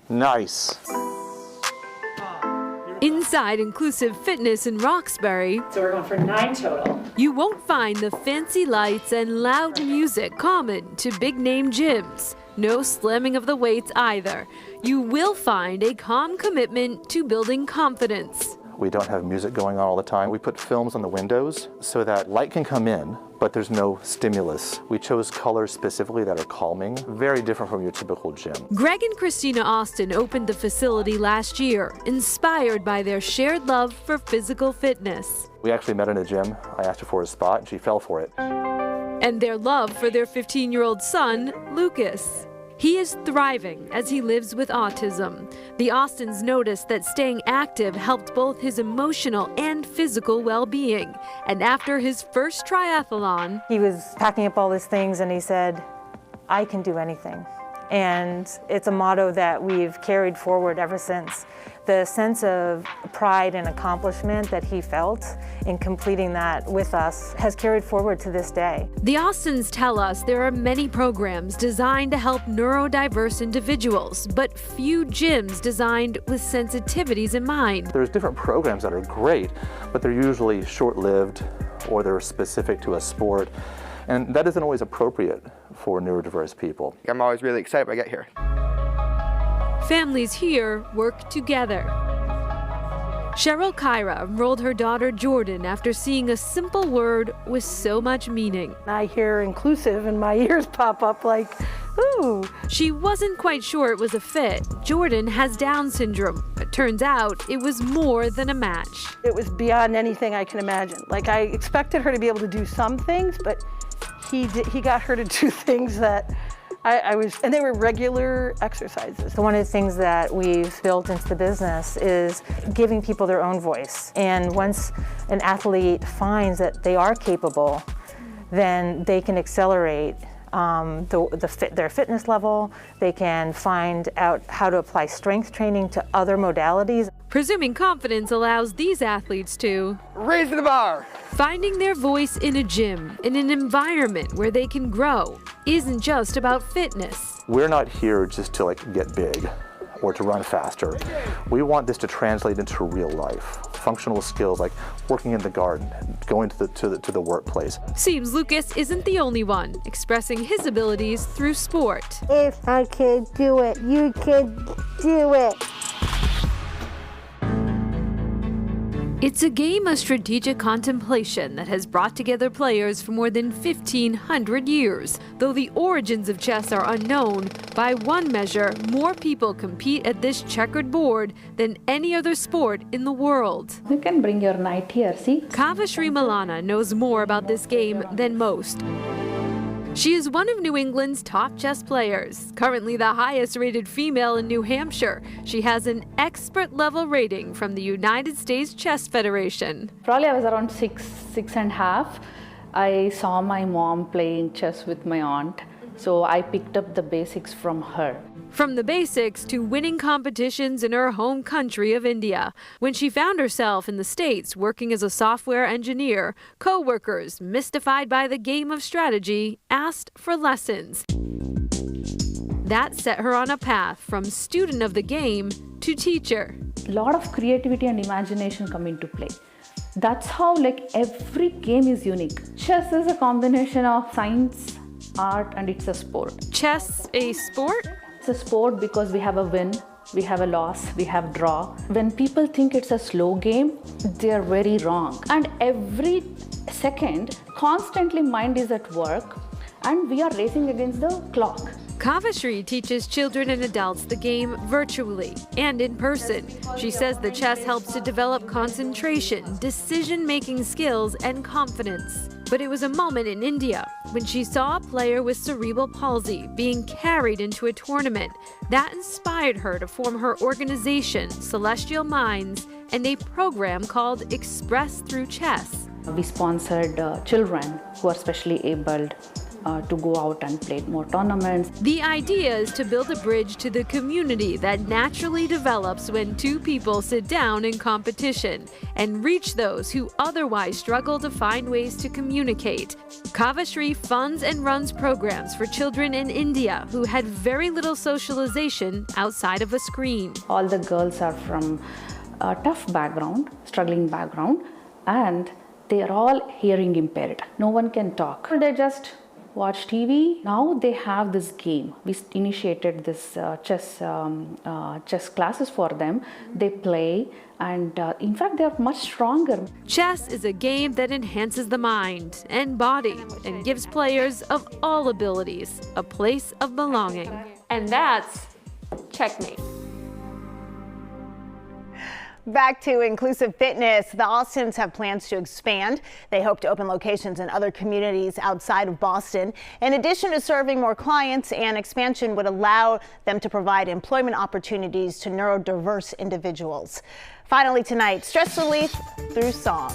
Nice. Inside Inclusive Fitness in Roxbury, So we're going for 9 total. you won't find the fancy lights and loud music common to big-name gyms. No slamming of the weights either. You will find a calm commitment to building confidence. We don't have music going on all the time. We put films on the windows so that light can come in, but there's no stimulus. We chose colors specifically that are calming, very different from your typical gym. Greg and Christina Austin opened the facility last year, inspired by their shared love for physical fitness. We actually met in a gym. I asked her for a spot and she fell for it. And their love for their 15-year-old son, Lucas. He is thriving as he lives with autism. The Austins noticed that staying active helped both his emotional and physical well-being. And after his first triathlon, He was packing up all his things and he said, I can do anything. And it's a motto that we've carried forward ever since. The sense of pride and accomplishment that he felt in completing that with us has carried forward to this day. the Austins tell us there are many programs designed to help neurodiverse individuals, but few gyms designed with sensitivities in mind. There's different programs that are great, but they're usually short-lived or they're specific to a sport. And that isn't always appropriate for neurodiverse people. I'm always really excited when I get here. Families here work together. Cheryl Kyra enrolled her daughter Jordan after seeing a simple word with so much meaning. I hear inclusive and my ears pop up like, ooh. She wasn't quite sure it was a fit. Jordan has Down syndrome, but turns out it was more than a match. It was beyond anything I can imagine. Like, I expected her to be able to do some things, but he got her to do things that and they were regular exercises. So one of the things that we've built into the business is giving people their own voice. And once an athlete finds that they are capable, then they can accelerate their fitness level. They can find out how to apply strength training to other modalities. Presuming confidence allows these athletes to Raise the bar! finding their voice in a gym, in an environment where they can grow, isn't just about fitness. We're not here just to get big or to run faster. We want this to translate into real life. Functional skills like working in the garden, going to the workplace. Seems Lucas isn't the only one expressing his abilities through sport. If I can do it, you can do it. It's a game of strategic contemplation that has brought together players for more than 1,500 years. Though the origins of chess are unknown, by one measure, more people compete at this checkered board than any other sport in the world. You can bring your knight here, see? Kavashri Malana knows more about this game than most. She is one of New England's top chess players, currently the highest rated female in New Hampshire. She has an expert level rating from the United States Chess Federation. Probably I was around six and a half. I saw my mom playing chess with my aunt, so I picked up the basics from her. From the basics to winning competitions in her home country of India. When she found herself in the States working as a software engineer, co-workers, mystified by the game of strategy, asked for lessons. That set her on a path from student of the game to teacher. A lot of creativity and imagination come into play. That's how every game is unique. Chess is a combination of science, art, and it's a sport. Chess a sport? It's a sport because we have a win, we have a loss, we have draw. When people think it's a slow game, they're very wrong. And every second, constantly mind is at work and we are racing against the clock. Kavashri teaches children and adults the game virtually and in person. She says the chess helps to develop concentration, decision-making skills, and confidence. But it was a moment in India when she saw a player with cerebral palsy being carried into a tournament. That inspired her to form her organization, Celestial Minds, and a program called Express Through Chess. We sponsored children who are specially abled to go out and play more tournaments. The idea is to build a bridge to the community that naturally develops when two people sit down in competition and reach those who otherwise struggle to find ways to communicate. Kavashri funds and runs programs for children in India who had very little socialization outside of a screen. All the girls are from a tough background, struggling background, and they are all hearing impaired. No one can talk. They just watch TV. Now they have this game. We initiated this chess classes for them. They play, and in fact they are much stronger. Chess is a game that enhances the mind and body and gives players of all abilities a place of belonging. And that's checkmate. Back to inclusive fitness. The Austins have plans to expand. They hope to open locations in other communities outside of Boston. In addition to serving more clients, and expansion would allow them to provide employment opportunities to neurodiverse individuals. Finally tonight, stress relief through song.